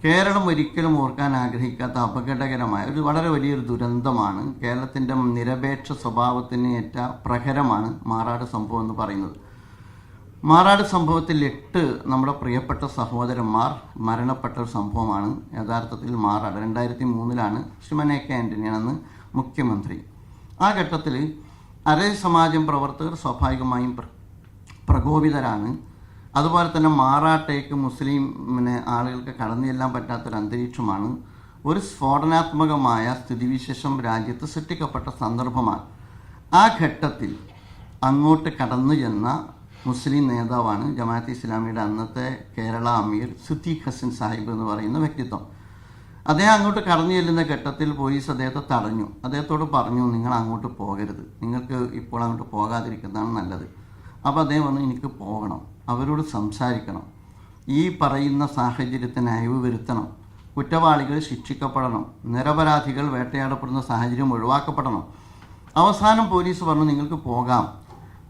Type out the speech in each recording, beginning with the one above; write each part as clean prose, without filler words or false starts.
കേരളം ഒരിക്കലും ഓർക്കാൻ ആഗ്രഹിക്കാത്ത അപകടകരമായ ഒരു വളരെ വലിയൊരു ദുരന്തമാണ്. കേരളത്തിൻ്റെ നിരപേക്ഷ സ്വഭാവത്തിന് ഏറ്റ പ്രഹരമാണ് മാറാട് സംഭവം എന്ന് പറയുന്നത്. മാറാട് സംഭവത്തിൽ 8 നമ്മുടെ പ്രിയപ്പെട്ട സഹോദരന്മാർ മരണപ്പെട്ട ഒരു സംഭവമാണ്. യഥാർത്ഥത്തിൽ മാറാട് 2003 ശ്രീമാൻ എ കെ ആൻ്റണിയാണ് മുഖ്യമന്ത്രി. ആ ഘട്ടത്തിൽ അരേ സമാജം പ്രവർത്തകർ സ്വാഭാവികമായും പ്രകോപിതരാണ്. അതുപോലെ തന്നെ മാറാട്ടേക്ക് മുസ്ലിം ആളുകൾക്ക് കടന്നു ചെല്ലാൻ പറ്റാത്തൊരു അന്തരീക്ഷമാണ്. ഒരു സ്ഫോടനാത്മകമായ സ്ഥിതിവിശേഷം രാജ്യത്ത് സൃഷ്ടിക്കപ്പെട്ട സന്ദർഭമാണ്. ആ ഘട്ടത്തിൽ അങ്ങോട്ട് കടന്നു ചെന്ന മുസ്ലിം നേതാവാണ് ജമാഅത്തെ ഇസ്ലാമിയുടെ അന്നത്തെ കേരള അമീർ സിദ്ദീഖ് ഹസൻ സാഹിബ് എന്ന് പറയുന്ന വ്യക്തിത്വം. അദ്ദേഹം അങ്ങോട്ട് കടന്നു ചെല്ലുന്ന ഘട്ടത്തിൽ പോലീസ് അദ്ദേഹത്തെ തടഞ്ഞു. അദ്ദേഹത്തോട് പറഞ്ഞു, നിങ്ങൾ അങ്ങോട്ട് പോകരുത്, നിങ്ങൾക്ക് ഇപ്പോൾ അങ്ങോട്ട് പോകാതിരിക്കുന്നതാണ് നല്ലത്. അപ്പോൾ അദ്ദേഹം പറഞ്ഞു, എനിക്ക് പോകണം, അവരോട് സംസാരിക്കണം, ഈ പറയുന്ന സാഹചര്യത്തിന് അയവ് വരുത്തണം, കുറ്റവാളികൾ ശിക്ഷിക്കപ്പെടണം, നിരപരാധികൾ വേട്ടയാടപ്പെടുന്ന സാഹചര്യം ഒഴിവാക്കപ്പെടണം. അവസാനം പോലീസ് പറഞ്ഞു, നിങ്ങൾക്ക് പോകാം,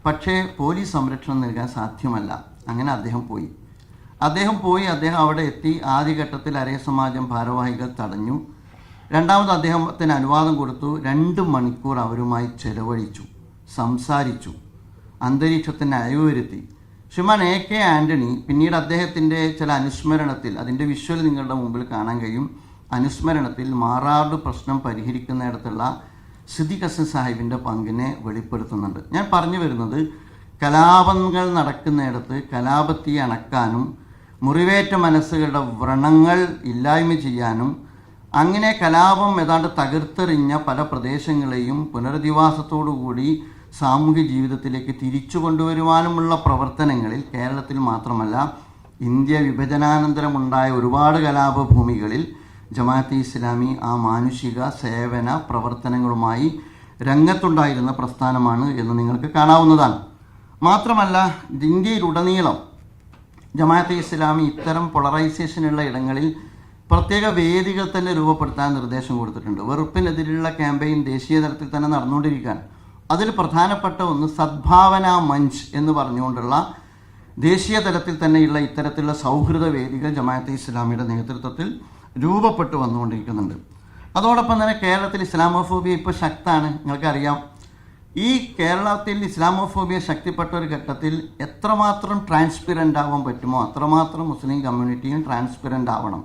പക്ഷേ പോലീസ് സംരക്ഷണം നൽകാൻ സാധ്യമല്ല. അങ്ങനെ അദ്ദേഹം പോയി. അദ്ദേഹം അവിടെ എത്തി. ആദ്യഘട്ടത്തിൽ അരേ സമാജം ഭാരവാഹികൾ തടഞ്ഞു. രണ്ടാമത് അദ്ദേഹത്തിന് അനുവാദം കൊടുത്തു. 2 മണിക്കൂർ അവരുമായി ചെലവഴിച്ചു, സംസാരിച്ചു, അന്തരീക്ഷത്തിന് അയവ് വരുത്തി. ശ്രീമാൻ എ കെ ആൻ്റണി പിന്നീട് അദ്ദേഹത്തിൻ്റെ ചില അനുസ്മരണത്തിൽ, അതിൻ്റെ വിഷ്വൽ നിങ്ങളുടെ മുമ്പിൽ കാണാൻ കഴിയും, അനുസ്മരണത്തിൽ മാറാട് പ്രശ്നം പരിഹരിക്കുന്നിടത്തുള്ള സിദ്ദീഖ് ഹസൻ സാഹിബിൻ്റെ പങ്കിനെ വെളിപ്പെടുത്തുന്നുണ്ട്. ഞാൻ പറഞ്ഞു വരുന്നത്, കലാപങ്ങൾ നടക്കുന്നിടത്ത് കലാപത്തെ അണക്കാനും മുറിവേറ്റ മനസ്സുകളുടെ വ്രണങ്ങൾ ഇല്ലായ്മ ചെയ്യാനും അങ്ങനെ കലാപം ഏതാണ്ട് തകർത്തെറിഞ്ഞ പല പ്രദേശങ്ങളെയും പുനരധിവാസത്തോടുകൂടി സാമൂഹ്യ ജീവിതത്തിലേക്ക് തിരിച്ചു കൊണ്ടുവരുവാനുമുള്ള പ്രവർത്തനങ്ങളിൽ കേരളത്തിൽ മാത്രമല്ല ഇന്ത്യ വിഭജനാനന്തരമുണ്ടായ ഒരുപാട് കലാപഭൂമികളിൽ ജമാഅത്തെ ഇസ്ലാമി ആ മാനുഷിക സേവന പ്രവർത്തനങ്ങളുമായി രംഗത്തുണ്ടായിരുന്ന പ്രസ്ഥാനമാണ് എന്ന് നിങ്ങൾക്ക് കാണാവുന്നതാണ്. മാത്രമല്ല ഇന്ത്യയിലുടനീളം ജമാഅത്തെ ഇസ്ലാമി ഇത്തരം പോളറൈസേഷനുള്ള ഇടങ്ങളിൽ പ്രത്യേക വേദികൾ തന്നെ രൂപപ്പെടുത്താൻ നിർദ്ദേശം കൊടുത്തിട്ടുണ്ട്. വെറുപ്പിനെതിരെയുള്ള ക്യാമ്പയിൻ ദേശീയ തലത്തിൽ തന്നെ നടന്നുകൊണ്ടിരിക്കുകയാണ്. അതിൽ പ്രധാനപ്പെട്ട ഒന്ന് സദ്ഭാവന മഞ്ച് എന്ന് പറഞ്ഞുകൊണ്ടുള്ള ദേശീയ തലത്തിൽ തന്നെയുള്ള ഇത്തരത്തിലുള്ള സൗഹൃദ വേദികൾ ജമാഅത്തെ ഇസ്ലാമിയുടെ നേതൃത്വത്തിൽ രൂപപ്പെട്ടു വന്നുകൊണ്ടിരിക്കുന്നുണ്ട്. അതോടൊപ്പം തന്നെ കേരളത്തിൽ ഇസ്ലാമോഫോബിയ ഇപ്പോൾ ശക്തമാണ്. നിങ്ങൾക്കറിയാം, ഈ കേരളത്തിൽ ഇസ്ലാമോഫോബിയ ശക്തിപ്പെട്ട ഒരു ഘട്ടത്തിൽ എത്രമാത്രം ട്രാൻസ്പെറൻ്റ് ആവാൻ പറ്റുമോ അത്രമാത്രം മുസ്ലിം കമ്മ്യൂണിറ്റിയും ട്രാൻസ്പെറൻ്റ് ആവണം.